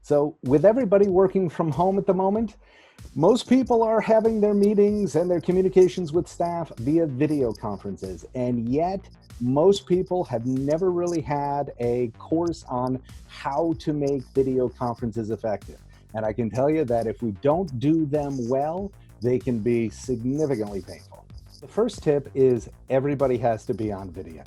So with everybody working from home at the moment, most people are having their meetings and their communications with staff via video conferences. And yet most people have never really had a course on how to make video conferences effective. And I can tell you that if we don't do them well, they can be significantly painful. The first tip is everybody has to be on video.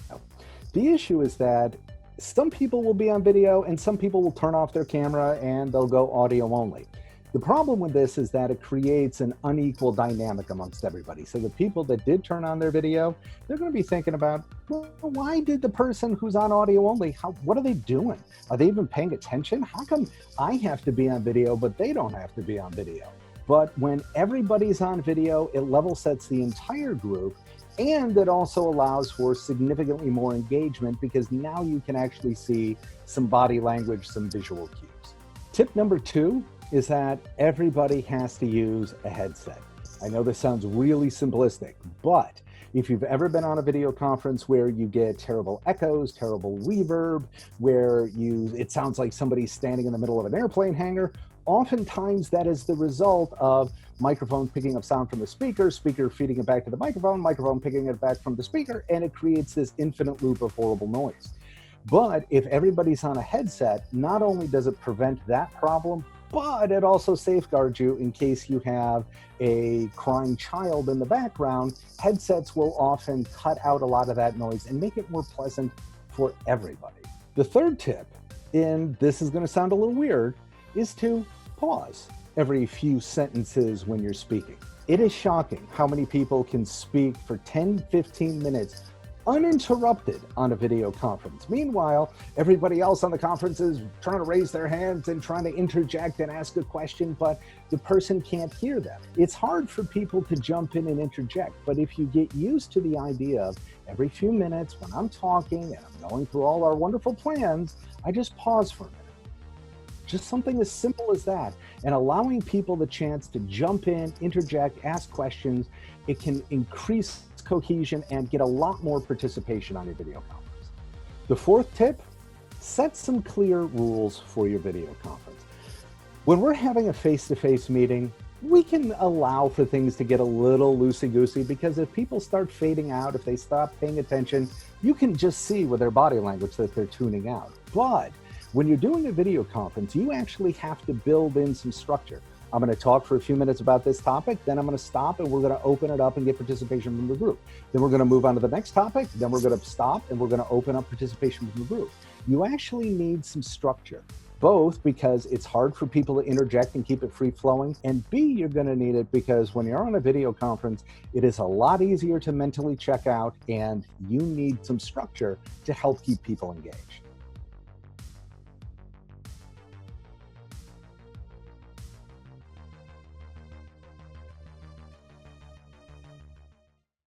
The issue is that some people will be on video and some people will turn off their camera and they'll go audio only. The problem with this is that it creates an unequal dynamic amongst everybody. So the people that did turn on their video, they're going to be thinking about, well, why did the person who's on audio only, what are they doing? Are they even paying attention? How come I have to be on video, but they don't have to be on video? But when everybody's on video, it level sets the entire group, and it also allows for significantly more engagement because now you can actually see some body language, some visual cues. Tip number 2 is that everybody has to use a headset. I know this sounds really simplistic, but if you've ever been on a video conference where you get terrible echoes, terrible reverb, where it sounds like somebody's standing in the middle of an airplane hangar, oftentimes that is the result of microphone picking up sound from the speaker feeding it back to the microphone picking it back from the speaker, and it creates this infinite loop of horrible noise. But if everybody's on a headset, not only does it prevent that problem, but it also safeguards you in case you have a crying child in the background. Headsets will often cut out a lot of that noise and make it more pleasant for everybody. The third tip, and this is going to sound a little weird, is to pause every few sentences when you're speaking. It is shocking how many people can speak for 10-15 minutes uninterrupted on a video conference. Meanwhile, everybody else on the conference is trying to raise their hands and trying to interject and ask a question, but the person can't hear them. It's hard for people to jump in and interject, but if you get used to the idea of every few minutes when I'm talking and I'm going through all our wonderful plans, I just pause for a minute. Just something as simple as that, and allowing people the chance to jump in, interject, ask questions, it can increase cohesion and get a lot more participation on your video conference. The fourth tip, set some clear rules for your video conference. When we're having a face-to-face meeting, we can allow for things to get a little loosey-goosey because if people start fading out, if they stop paying attention, you can just see with their body language that they're tuning out. But when you're doing a video conference, you actually have to build in some structure. I'm going to talk for a few minutes about this topic, then I'm going to stop and we're going to open it up and get participation from the group. Then we're going to move on to the next topic, then we're going to stop and we're going to open up participation from the group. You actually need some structure, both because it's hard for people to interject and keep it free flowing, and B, you're going to need it because when you're on a video conference, it is a lot easier to mentally check out and you need some structure to help keep people engaged.